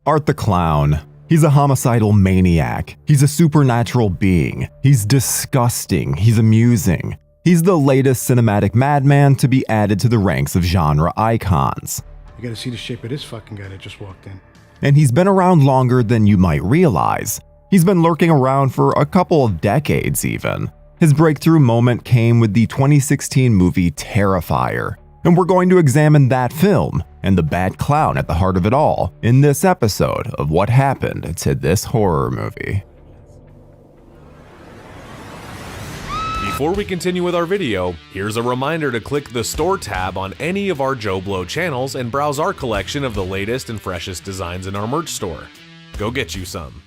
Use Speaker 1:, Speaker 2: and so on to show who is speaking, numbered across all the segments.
Speaker 1: Art the Clown. He's a homicidal maniac. He's a supernatural being. He's disgusting. He's amusing. He's the latest cinematic madman to be added to the ranks of genre icons.
Speaker 2: You gotta see the shape of this fucking guy that just walked in.
Speaker 1: And he's been around longer than you might realize. He's been lurking around for a couple of decades even. His breakthrough moment came with the 2016 movie Terrifier. And we're going to examine that film and the bad clown at the heart of it all in this episode of What Happened to This Horror Movie.
Speaker 3: Before we continue with our video, here's a reminder to click the Store tab on any of our JoBlo channels and browse our collection of the latest and freshest designs in our merch store. Go get you some.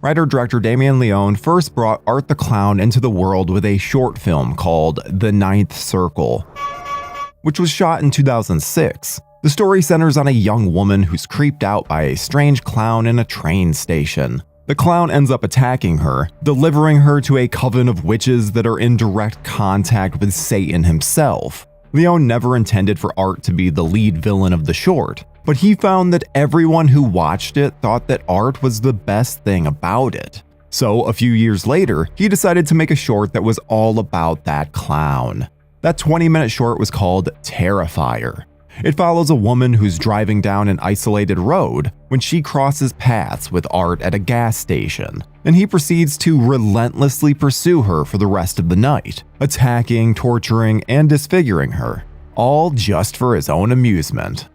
Speaker 1: Writer-director Damien Leone first brought Art the Clown into the world with a short film called The Ninth Circle, which was shot in 2006. The story centers on a young woman who's creeped out by a strange clown in a train station. The clown ends up attacking her, delivering her to a coven of witches that are in direct contact with Satan himself. Leone never intended for Art to be the lead villain of the short, but he found that everyone who watched it thought that Art was the best thing about it. So a few years later, he decided to make a short that was all about that clown. That 20-minute short was called Terrifier. It follows a woman who's driving down an isolated road when she crosses paths with Art at a gas station, and he proceeds to relentlessly pursue her for the rest of the night, attacking, torturing, and disfiguring her, all just for his own amusement.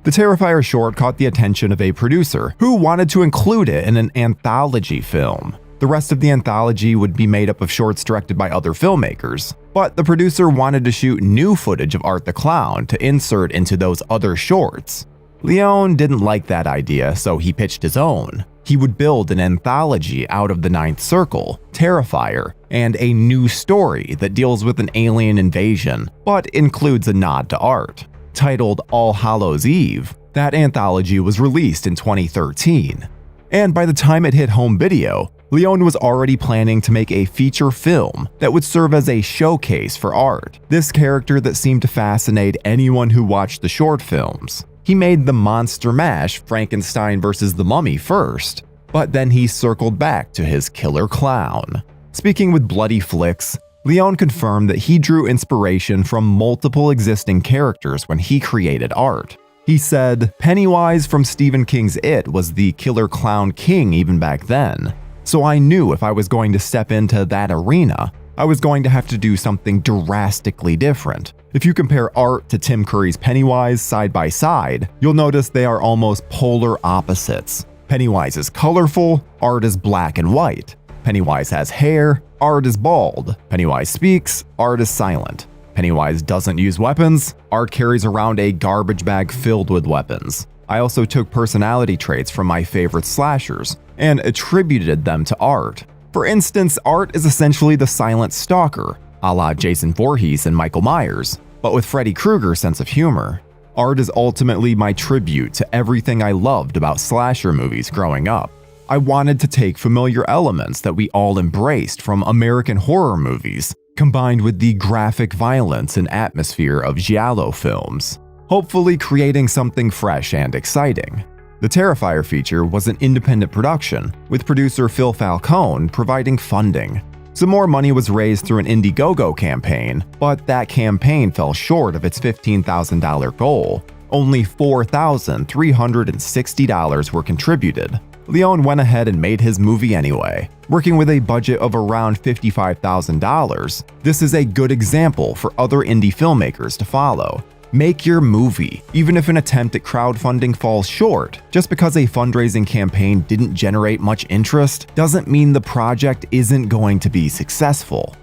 Speaker 1: The Terrifier short caught the attention of a producer who wanted to include it in an anthology film. The rest of the anthology would be made up of shorts directed by other filmmakers, but the producer wanted to shoot new footage of Art the Clown to insert into those other shorts. Leone didn't like that idea, so he pitched his own. He would build an anthology out of The Ninth Circle, Terrifier, and a new story that deals with an alien invasion, but includes a nod to Art. Titled All Hallows Eve, that anthology was released in 2013. And by the time it hit home video, Leone was already planning to make a feature film that would serve as a showcase for Art, this character that seemed to fascinate anyone who watched the short films. He made the monster mash Frankenstein vs. the Mummy first, but then he circled back to his killer clown. Speaking with Bloody Flicks, Leone confirmed that he drew inspiration from multiple existing characters when he created Art. He said, Pennywise from Stephen King's It was the killer clown king even back then. So I knew if I was going to step into that arena, I was going to have to do something drastically different. If you compare Art to Tim Curry's Pennywise side by side, you'll notice they are almost polar opposites. Pennywise is colorful, Art is black and white. Pennywise has hair, Art is bald. Pennywise speaks, Art is silent. Pennywise doesn't use weapons, Art carries around a garbage bag filled with weapons. I also took personality traits from my favorite slashers and attributed them to Art. For instance, Art is essentially the silent stalker, a la Jason Voorhees and Michael Myers, but with Freddy Krueger's sense of humor. Art is ultimately my tribute to everything I loved about slasher movies growing up. I wanted to take familiar elements that we all embraced from American horror movies, combined with the graphic violence and atmosphere of giallo films, hopefully creating something fresh and exciting. The Terrifier feature was an independent production, with producer Phil Falcone providing funding. Some more money was raised through an Indiegogo campaign, but that campaign fell short of its $15,000 goal. Only $4,360 were contributed. Leone went ahead and made his movie anyway, working with a budget of around $55,000. This is a good example for other indie filmmakers to follow. Make your movie, even if an attempt at crowdfunding falls short. Just because a fundraising campaign didn't generate much interest doesn't mean the project isn't going to be successful.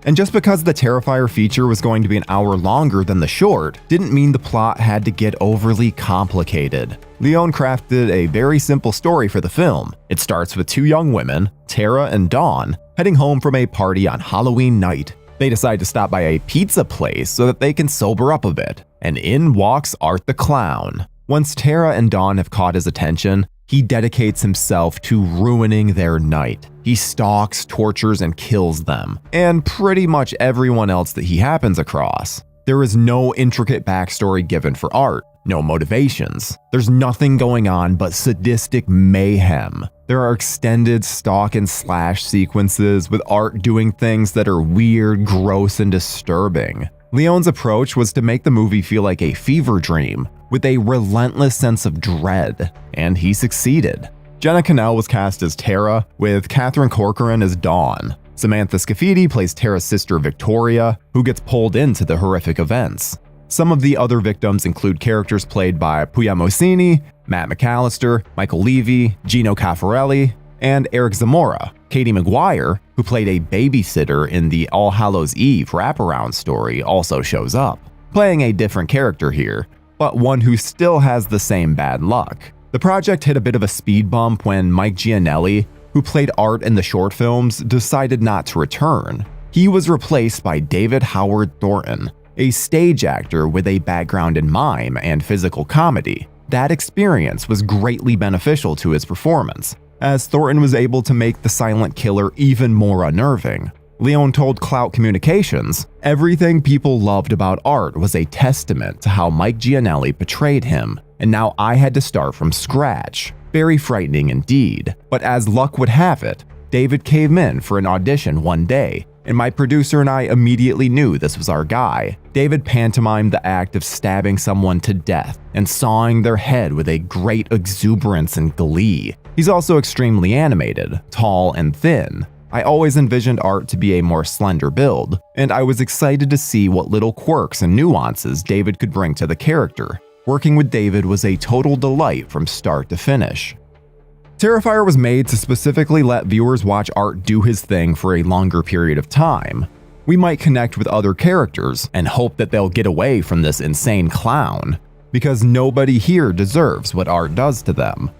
Speaker 1: And just because the Terrifier feature was going to be an hour longer than the short didn't mean the plot had to get overly complicated. Leone crafted a very simple story for the film. It starts with two young women, Tara and Dawn, heading home from a party on Halloween night. They decide to stop by a pizza place so that they can sober up a bit, and in walks Art the Clown. Once Tara and Dawn have caught his attention, he dedicates himself to ruining their night. He stalks, tortures, and kills them, and pretty much everyone else that he happens across. There is no intricate backstory given for Art. no motivations. There's nothing going on but sadistic mayhem. There are extended stalk and slash sequences with Art doing things that are weird, gross, and disturbing. Leone's approach was to make the movie feel like a fever dream, with a relentless sense of dread, and he succeeded. Jenna Cannell was cast as Tara, with Catherine Corcoran as Dawn. Samantha Scafidi plays Tara's sister Victoria, who gets pulled into the horrific events. Some of the other victims include characters played by Puya Mosini, Matt McAllister, Michael Levy, Gino Caffarelli, and Eric Zamora. Katie McGuire, who played a babysitter in the All Hallows Eve wraparound story, also shows up, playing a different character here, but one who still has the same bad luck. The project hit a bit of a speed bump when Mike Gianelli, who played Art in the short films, decided not to return. He was replaced by David Howard Thornton, a stage actor with a background in mime and physical comedy. That experience was greatly beneficial to his performance, as Thornton was able to make the silent killer even more unnerving. Leone told Clout Communications, "Everything people loved about Art was a testament to how Mike Gianelli portrayed him, and now I had to start from scratch. Very frightening indeed, but as luck would have it, David came in for an audition one day, and my producer and I immediately knew this was our guy. David pantomimed the act of stabbing someone to death and sawing their head with a great exuberance and glee. He's also extremely animated, tall and thin. I always envisioned Art to be a more slender build, and I was excited to see what little quirks and nuances David could bring to the character. Working with David was a total delight from start to finish." Terrifier was made to specifically let viewers watch Art do his thing for a longer period of time. We might connect with other characters and hope that they'll get away from this insane clown, because nobody here deserves what Art does to them.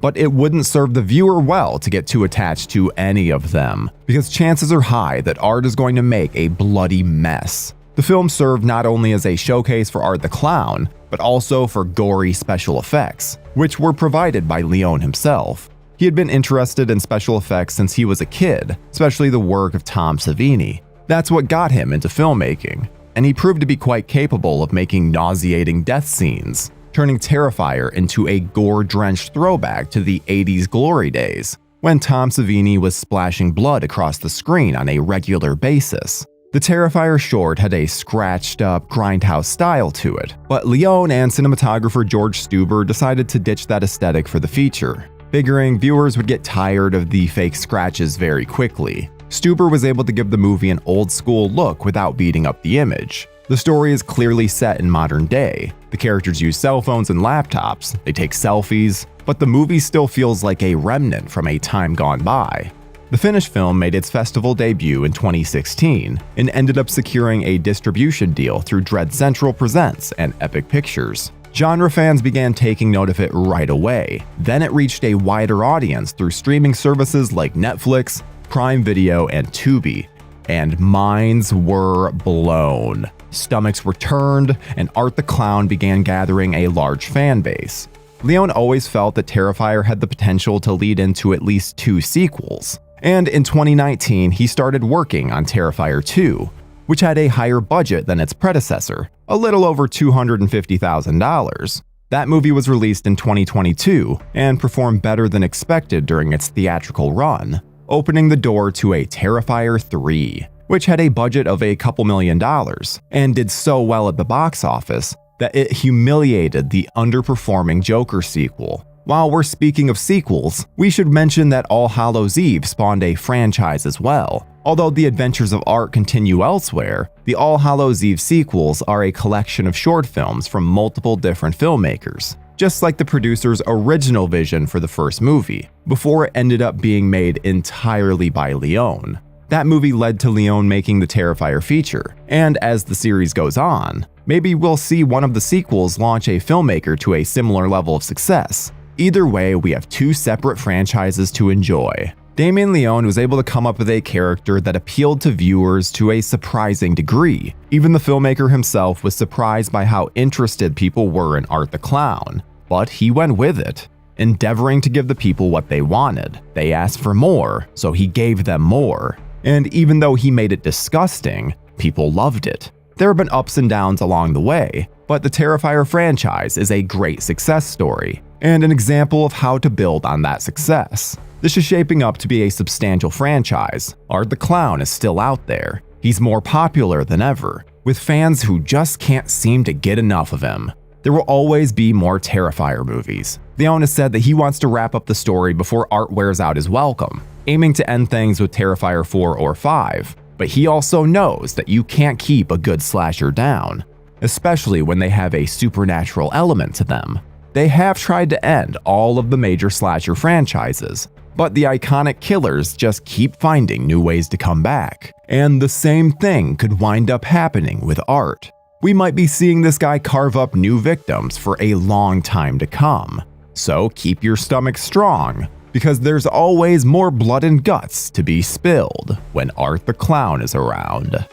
Speaker 1: But it wouldn't serve the viewer well to get too attached to any of them, because chances are high that Art is going to make a bloody mess. The film served not only as a showcase for Art the Clown, but also for gory special effects, which were provided by Leone himself. He had been interested in special effects since he was a kid, especially the work of Tom Savini. That's what got him into filmmaking, and he proved to be quite capable of making nauseating death scenes, turning Terrifier into a gore-drenched throwback to the 80s glory days, when Tom Savini was splashing blood across the screen on a regular basis. The Terrifier short had a scratched-up, grindhouse style to it, but Leone and cinematographer George Stuber decided to ditch that aesthetic for the feature, figuring viewers would get tired of the fake scratches very quickly. Stuber was able to give the movie an old-school look without beating up the image. The story is clearly set in modern day. The characters use cell phones and laptops, they take selfies, but the movie still feels like a remnant from a time gone by. The finished film made its festival debut in 2016 and ended up securing a distribution deal through Dread Central Presents and Epic Pictures. Genre fans began taking note of it right away. Then it reached a wider audience through streaming services like Netflix, Prime Video, and Tubi, and minds were blown. Stomachs were turned, and Art the Clown began gathering a large fan base. Leone always felt that Terrifier had the potential to lead into at least 2 sequels. And in 2019, he started working on Terrifier 2, which had a higher budget than its predecessor, a little over $250,000. That movie was released in 2022 and performed better than expected during its theatrical run, opening the door to a Terrifier 3, which had a budget of a couple $1,000,000 and did so well at the box office that it humiliated the underperforming Joker sequel. While we're speaking of sequels, we should mention that All Hallows Eve spawned a franchise as well. Although the adventures of Art continue elsewhere, the All Hallows Eve sequels are a collection of short films from multiple different filmmakers, just like the producer's original vision for the first movie, before it ended up being made entirely by Leone. That movie led to Leone making the Terrifier feature, and as the series goes on, maybe we'll see one of the sequels launch a filmmaker to a similar level of success. Either way, we have 2 separate franchises to enjoy. Damien Leone was able to come up with a character that appealed to viewers to a surprising degree. Even the filmmaker himself was surprised by how interested people were in Art the Clown, but he went with it, endeavoring to give the people what they wanted. They asked for more, so he gave them more. And even though he made it disgusting, people loved it. There have been ups and downs along the way, but the Terrifier franchise is a great success story, and an example of how to build on that success. This is shaping up to be a substantial franchise. Art the Clown is still out there. He's more popular than ever, with fans who just can't seem to get enough of him. There will always be more Terrifier movies. Leone has said that he wants to wrap up the story before Art wears out his welcome, aiming to end things with Terrifier 4 or 5. But he also knows that you can't keep a good slasher down, especially when they have a supernatural element to them. They have tried to end all of the major slasher franchises, but the iconic killers just keep finding new ways to come back. And the same thing could wind up happening with Art. We might be seeing this guy carve up new victims for a long time to come. So keep your stomach strong, because there's always more blood and guts to be spilled when Art the Clown is around.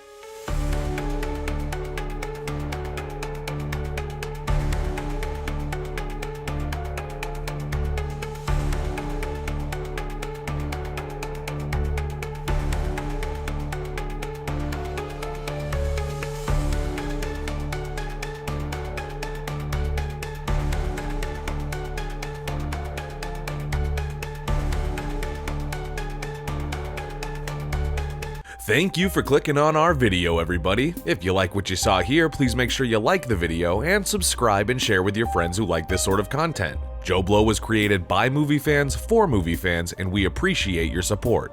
Speaker 3: Thank you for clicking on our video, everybody. If you like what you saw here, please make sure you like the video and subscribe and share with your friends who like this sort of content. JoBlo was created by movie fans for movie fans, and we appreciate your support.